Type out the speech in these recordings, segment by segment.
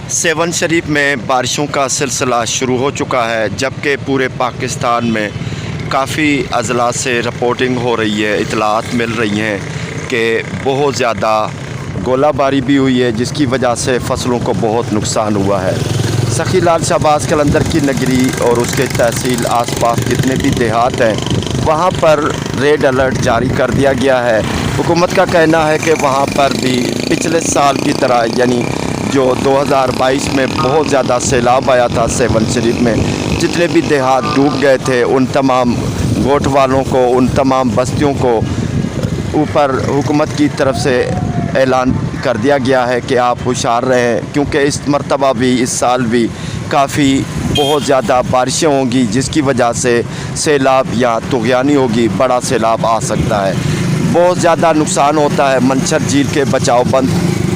Seven शरीफ में बारिशों का सिलसिला शुरू हो चुका है, जबकि पूरे पाकिस्तान में काफ़ी अजला से रिपोर्टिंग हो रही है, इतलात मिल रही हैं कि बहुत ज़्यादा गोलाबारी भी हुई है, जिसकी वजह से फसलों को बहुत नुकसान हुआ है। सखी लाल शहबाज कलंदर की नगरी और उसके तहसील आसपास जितने भी देहात हैं वहाँ पर रेड अलर्ट जारी कर दिया गया है। हुकूमत का कहना है कि वहाँ पर भी पिछले साल की तरह यानी जो 2022 में बहुत ज़्यादा सैलाब आया था सेवन शरीफ में, जितने भी देहात डूब गए थे उन तमाम गोट वालों को, उन तमाम बस्तियों को ऊपर हुकूमत की तरफ से ऐलान कर दिया गया है कि आप होशियार रहें, क्योंकि इस मरतबा भी, इस साल भी काफ़ी बहुत ज़्यादा बारिशें होंगी, जिसकी वजह से सैलाब या तुग़यानी होगी, बड़ा सैलाब आ सकता है। बहुत ज़्यादा नुकसान होता है। मंछर झील के बचाव बंद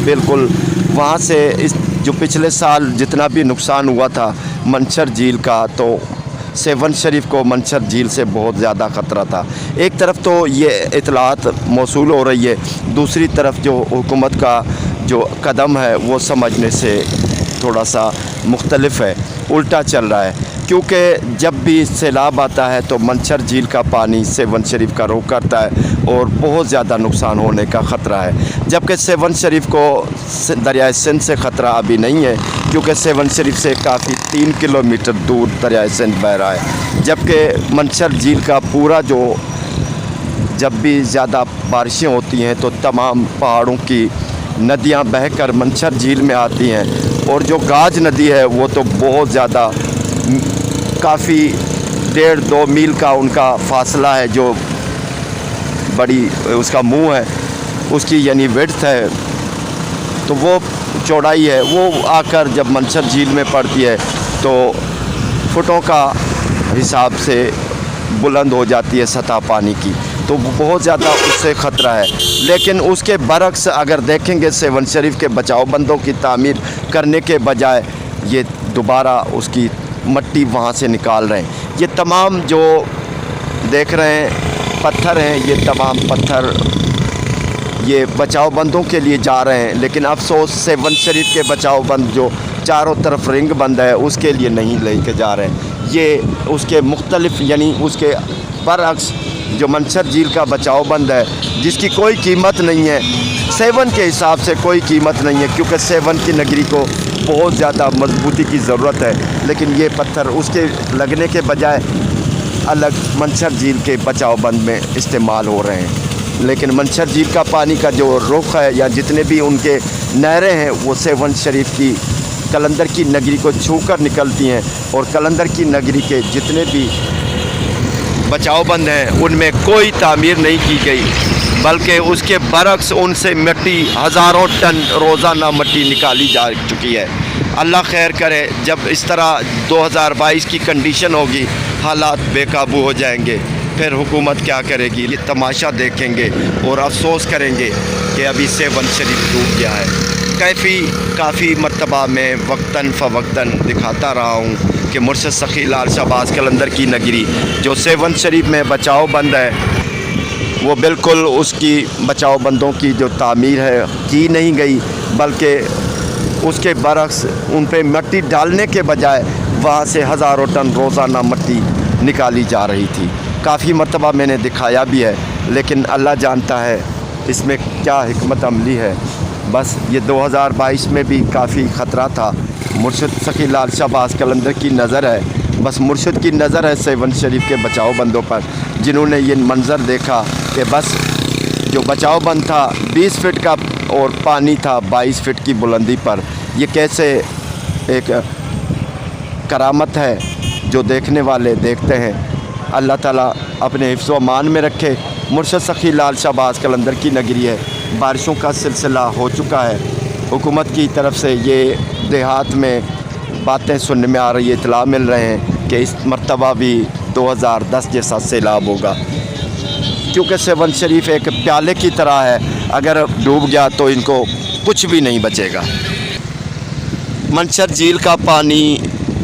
बिल्कुल वहाँ से इस जो पिछले साल जितना भी नुकसान हुआ था मंछर झील का, तो सेवन शरीफ को मंछर झील से बहुत ज़्यादा ख़तरा था। एक तरफ तो ये इतलात मौसूल हो रही है, दूसरी तरफ जो हुकूमत का जो कदम है वो समझने से थोड़ा सा मुख्तलिफ है, उल्टा चल रहा है। क्योंकि जब भी सैलाब आता है तो मंछर झील का पानी सेवन शरीफ का रुख करता है और बहुत ज़्यादा नुकसान होने का ख़तरा है, जबकि सेवन शरीफ को दरियाए सिंध से ख़तरा अभी नहीं है, क्योंकि सेवन शरीफ से काफ़ी 3 किलोमीटर दूर दरियाए सिंध बह रहा है। जबकि मंछर झील का पूरा जो जब भी ज़्यादा बारिशें होती हैं तो तमाम पहाड़ों की नदियां बहकर मंछर झील में आती हैं, और जो गाज नदी है वो तो बहुत ज़्यादा काफ़ी 1.5-2 मील का उनका फासला है, जो बड़ी उसका मुंह है, उसकी यानी विड्थ है, तो वो चौड़ाई है। वो आकर जब मंछर झील में पड़ती है तो फुटों का हिसाब से बुलंद हो जाती है सतह पानी की, तो बहुत ज़्यादा उससे ख़तरा है। लेकिन उसके बरक्स अगर देखेंगे सेवन शरीफ के बचाव बंदों की तामीर करने के बजाय ये दोबारा उसकी मट्टी वहाँ से निकाल रहे हैं। ये तमाम जो देख रहे हैं पत्थर हैं, ये तमाम पत्थर ये बचाव बंदों के लिए जा रहे हैं, लेकिन अफसोस सेवन शरीफ के बचाव बंद जो चारों तरफ रिंग बंद है उसके लिए नहीं लेके जा रहे हैं। ये उसके मुख्तलिफ यानी उसके बरअक्स जो मंछर झील का बचाव बंद है, जिसकी कोई कीमत नहीं है, सेवन के हिसाब से कोई कीमत नहीं है, क्योंकि सेवन की नगरी को बहुत ज़्यादा मजबूती की ज़रूरत है, लेकिन ये पत्थर उसके लगने के बजाय अलग मंछर झील के बचाव बंद में इस्तेमाल हो रहे हैं। लेकिन मंछर झील का पानी का जो रुख है या जितने भी उनके नहरें हैं वो सेवन शरीफ की कलंदर की नगरी को छूकर निकलती हैं, और कलंदर की नगरी के जितने भी बचाव बंद हैं उनमें कोई तामीर नहीं की गई, बल्कि उसके बरक्स उनसे मिट्टी हज़ारों टन रोज़ाना मिट्टी निकाली जा चुकी है। अल्लाह खैर करे, जब इस तरह 2022 की कंडीशन होगी, हालात बेकाबू हो जाएंगे, फिर हुकूमत क्या करेगी ये तमाशा देखेंगे और अफसोस करेंगे कि अभी सेवन शरीफ डूब गया है। काफ़ी मरतबा मैं वक्तन फ़वक्तन दिखाता रहा हूँ कि मुर्शद सखी लाल शहबाज कलंदर की नगरी जो सेवन शरीफ में बचाव बंद है, वो बिल्कुल उसकी बचाव बंदों की जो तामीर है की नहीं गई, बल्कि उसके बरक्स उन पे मिट्टी डालने के बजाय वहाँ से हज़ारों टन रोज़ाना मिट्टी निकाली जा रही थी। काफ़ी मरतबा मैंने दिखाया भी है, लेकिन अल्लाह जानता है इसमें क्या हिकमत अमली है। बस ये 2022 में भी काफ़ी ख़तरा था। मुर्शद सखी लाल शहबाज कलंदर की नज़र है, बस मुर्शद की नज़र है सेवन शरीफ के बचाव बंदों पर, जिन्होंने ये मंज़र देखा कि बस जो बचाव बंद था 20 फीट का और पानी था 22 फीट की बुलंदी पर। ये कैसे एक करामत है जो देखने वाले देखते हैं। अल्लाह ताला अपने हिफ्ज़ व अमान में रखे। मुर्शद सखी लाल शहबाज कलंदर की नगरी है, बारिशों का सिलसिला हो चुका है। हुकूमत की तरफ से ये देहात में बातें सुनने में आ रही है, इतला मिल रहे हैं कि इस मरतबा भी 2010 जैसा सैलाब होगा, क्योंकि सेवन शरीफ एक प्याले की तरह है, अगर डूब गया तो इनको कुछ भी नहीं बचेगा। मंछर झील का पानी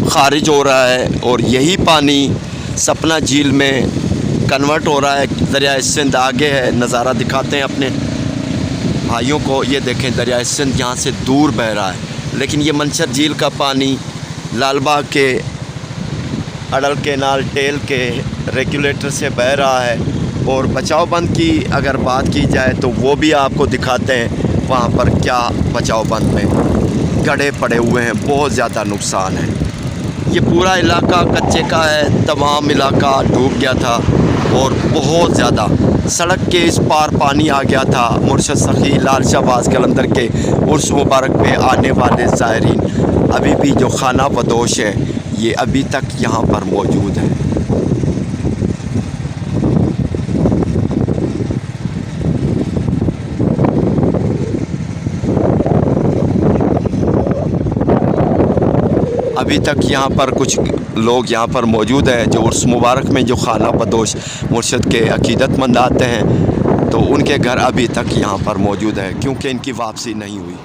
खारिज हो रहा है और यही पानी सपना झील में कन्वर्ट हो रहा है। दरिया सिंध आगे है, नज़ारा दिखाते हैं अपने भाइयों को। ये देखें दरिया सिंध यहाँ से दूर बह रहा है, لیکن یہ منشر جھیل کا پانی لال باغ کے اڈل کینال ٹیل کے ریگولیٹر سے بہہ رہا ہے، اور بچاؤ بند کی اگر بات کی جائے تو وہ بھی آپ کو دکھاتے ہیں وہاں پر کیا بچاؤ بند میں گڑھے پڑے ہوئے ہیں، بہت زیادہ نقصان ہے۔ یہ پورا علاقہ کچے کا ہے، تمام علاقہ ڈوب گیا تھا اور بہت زیادہ سڑک کے اس پار پانی آ گیا تھا۔ مرشد سخی لال شہباز قلندر کے عرس مبارک پہ آنے والے زائرین ابھی بھی جو خانہ بدوش ہے یہ ابھی تک یہاں پر موجود ہے۔ ابھی تک یہاں پر کچھ لوگ یہاں پر موجود ہیں جو عرس مبارک میں جو خانہ بدوش مرشد کے عقیدت مند آتے ہیں، تو ان کے گھر ابھی تک یہاں پر موجود ہے کیونکہ ان کی واپسی نہیں ہوئی۔